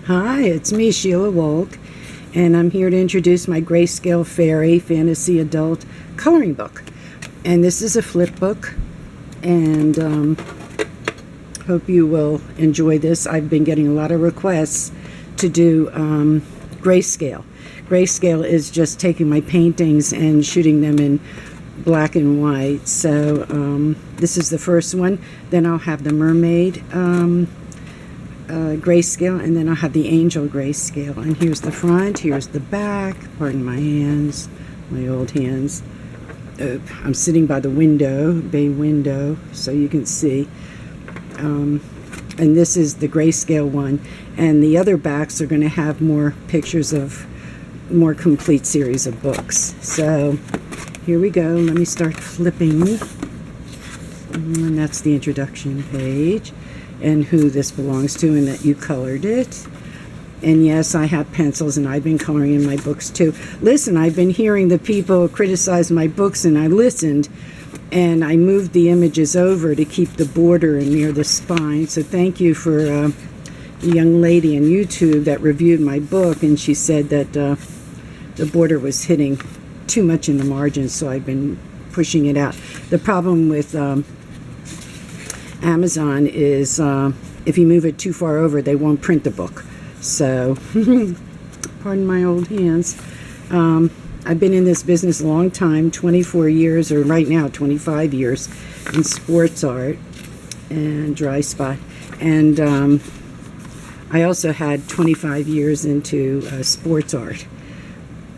Hi, it's me, Sheila Wolk, and I'm here to introduce my Grayscale Fairy Fantasy Adult Coloring Book. And this is a flip book, and hope you will enjoy this. I've been getting a lot of requests to do grayscale. Grayscale is just taking my paintings and shooting them in black and white. So this is the first one. Then I'll have the mermaid grayscale, and then I'll have the angel grayscale. And here's the front, here's the back. Pardon my hands, my old hands. I'm sitting by the window, bay window, so you can see. And this is the grayscale one. And the other backs are going to have more pictures of more complete series of books. So here we go. Let me start flipping. And that's the introduction page and who this belongs to and that you colored it. And yes, I have pencils and I've been coloring in my books too. Listen, I've been hearing the people criticize my books, and I listened and I moved the images over to keep the border near the spine. So thank you for a young lady on YouTube that reviewed my book, and she said that the border was hitting too much in the margins, so I've been pushing it out. The problem with Amazon is if you move it too far over, they won't print the book. So, pardon my old hands. I've been in this business a long time, 24 years, or right now 25 years, in sports art and dry spot. And I also had 25 years into sports art.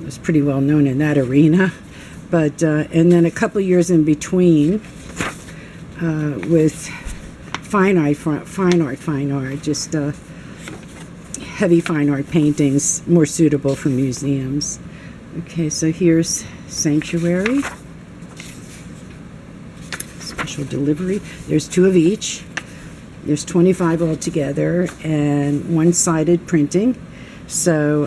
I was pretty well known in that arena. But, and then a couple years in between with fine art, just heavy fine art paintings, more suitable for museums. Okay, so here's Sanctuary, special delivery. There's 2 of each. There's 25 altogether, and one-sided printing. So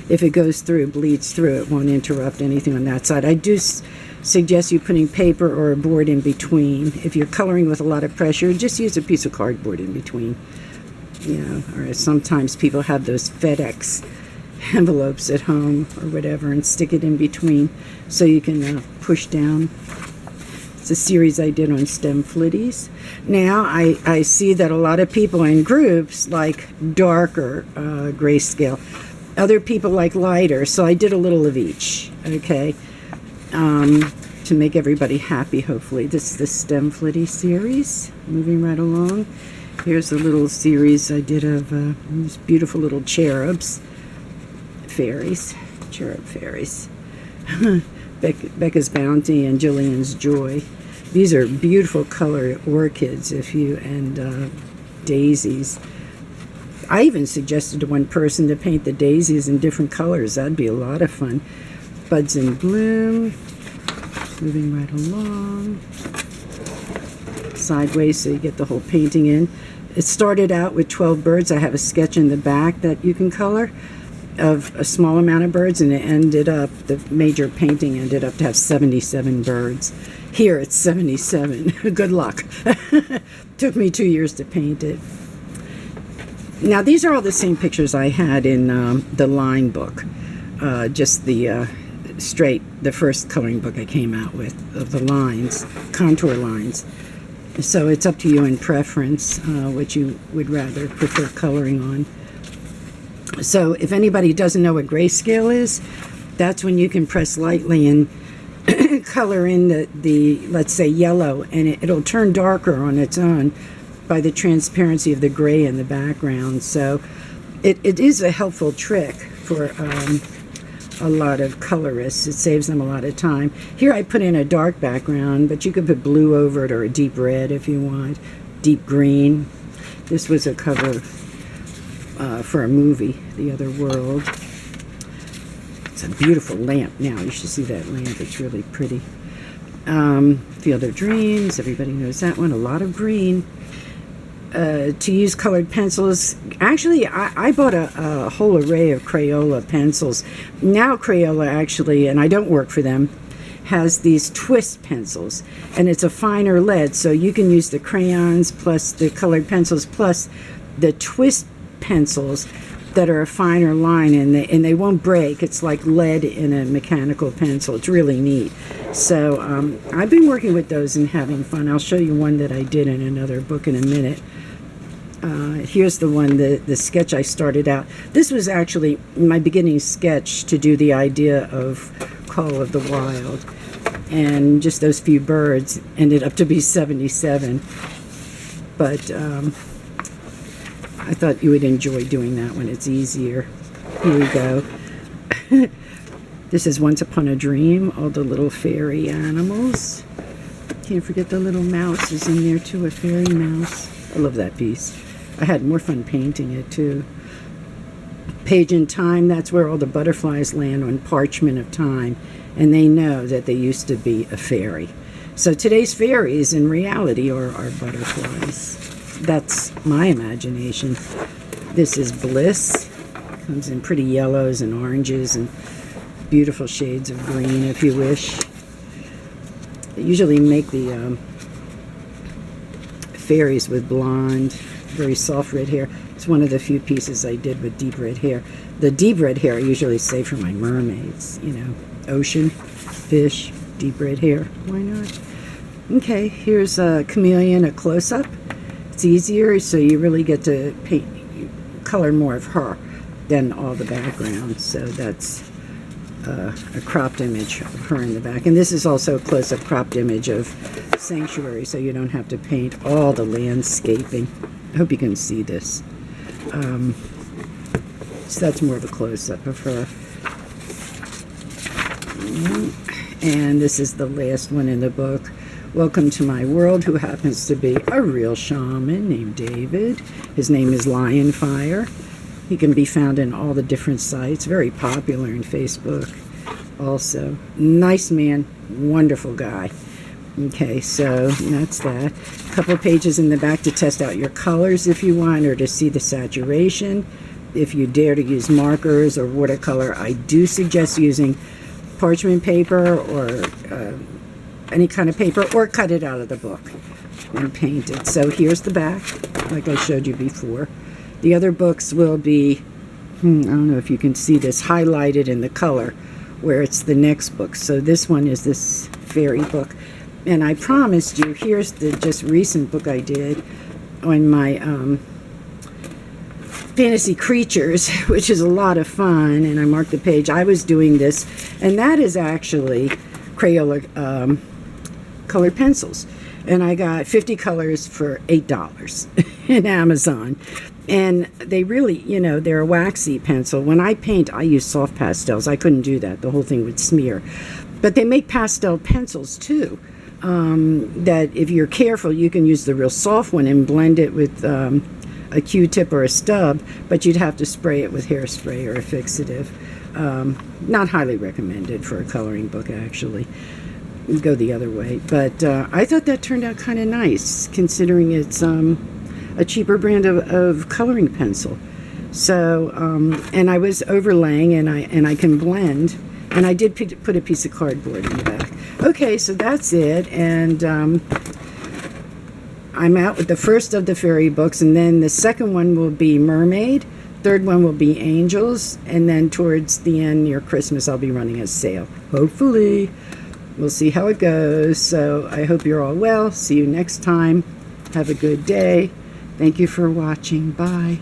if it goes through, bleeds through, it won't interrupt anything on that side. I do suggest you putting paper or a board in between. If you're coloring with a lot of pressure, just use a piece of cardboard in between. You know, or sometimes people have those FedEx envelopes at home or whatever and stick it in between so you can push down. It's a series I did on stem flitties. Now I see that a lot of people in groups like darker grayscale. Other people like lighter, so I did a little of each, okay, to make everybody happy, hopefully. This is the stem flitty series, moving right along. Here's a little series I did of these beautiful little cherubs, fairies, cherub fairies. Becca's Bounty and Jillian's Joy. These are beautiful colored orchids, and daisies. I even suggested to one person to paint the daisies in different colors. That'd be a lot of fun. Buds in bloom, moving right along. Sideways so you get the whole painting in. It started out with 12 birds. I have a sketch in the back that you can color of a small amount of birds, and it ended up, the major painting ended up to have 77 birds. Here it's 77. Good luck. Took me 2 years to paint it. Now these are all the same pictures I had in the line book, just the the first coloring book I came out with, of the lines, contour lines. So it's up to you in preference what you would rather prefer coloring on. So if anybody doesn't know what grayscale is, that's when you can press lightly and color in the let's say yellow, and it'll turn darker on its own by the transparency of the gray in the background. So it is a helpful trick for a lot of colorists. It saves them a lot of time. Here I put in a dark background, but you could put blue over it or a deep red if you want, deep green. This was a cover for a movie, The Other World. It's a beautiful lamp now. You should see that lamp. It's really pretty. Field of Dreams, everybody knows that one. A lot of green. To use colored pencils. Actually, I bought a whole array of Crayola pencils. Now Crayola actually, and I don't work for them, has these twist pencils, and it's a finer lead, so you can use the crayons plus the colored pencils plus the twist pencils that are a finer line, and they won't break. It's like lead in a mechanical pencil. It's really neat. So I've been working with those and having fun. I'll show you one that I did in another book in a minute. Here's the one, the sketch I started out. This was actually my beginning sketch to do the idea of Call of the Wild. And just those few birds ended up to be 77. But I thought you would enjoy doing that one. It's easier. Here we go. This is Once Upon a Dream, all the little fairy animals. Can't forget the little mouse is in there too, a fairy mouse. I love that piece. I had more fun painting it too. Page in Time, that's where all the butterflies land on parchment of time, and they know that they used to be a fairy. So today's fairies in reality are butterflies. That's my imagination. This is Bliss. Comes in pretty yellows and oranges and beautiful shades of green if you wish. They usually make the fairies with blonde, very soft red hair. It's one of the few pieces I did with deep red hair. The deep red hair I usually save for my mermaids, you know, ocean, fish, deep red hair. Why not? Okay, here's a chameleon, a close-up. It's easier, so you really get to paint, color more of her than all the background. So that's a cropped image of her in the back. And this is also a close-up cropped image of Sanctuary, so you don't have to paint all the landscaping. I hope you can see this. So that's more of a close-up of her. And this is the last one in the book. Welcome to My World, who happens to be a real shaman named David. His name is Lionfire. He can be found in all the different sites. Very popular in Facebook also. Nice man, wonderful guy. Okay, so that's that. A couple pages in the back to test out your colors if you want, or to see the saturation. If you dare to use markers or watercolor, I do suggest using parchment paper or any kind of paper, or cut it out of the book and paint it. So here's the back, like I showed you before. The other books will be, I don't know if you can see this, highlighted in the color where it's the next book. So this one is this fairy book. And I promised you, here's the just recent book I did on my fantasy creatures, which is a lot of fun, and I marked the page. I was doing this, and that is actually Crayola colored pencils. And I got 50 colors for $8 in Amazon. And they really, you know, they're a waxy pencil. When I paint, I use soft pastels. I couldn't do that. The whole thing would smear. But they make pastel pencils, too. That if you're careful, you can use the real soft one and blend it with a Q-tip or a stub, but you'd have to spray it with hairspray or a fixative. Not highly recommended for a coloring book, actually. You'd go the other way. But I thought that turned out kind of nice, considering it's a cheaper brand of coloring pencil. So, and I was overlaying, and I can blend. And I did put a piece of cardboard in the back. Okay, so that's it. And I'm out with the first of the fairy books, and then the second one will be Mermaid. Third one will be Angels. And then towards the end, near Christmas, I'll be running a sale. Hopefully. We'll see how it goes. So I hope you're all well. See you next time. Have a good day. Thank you for watching. Bye.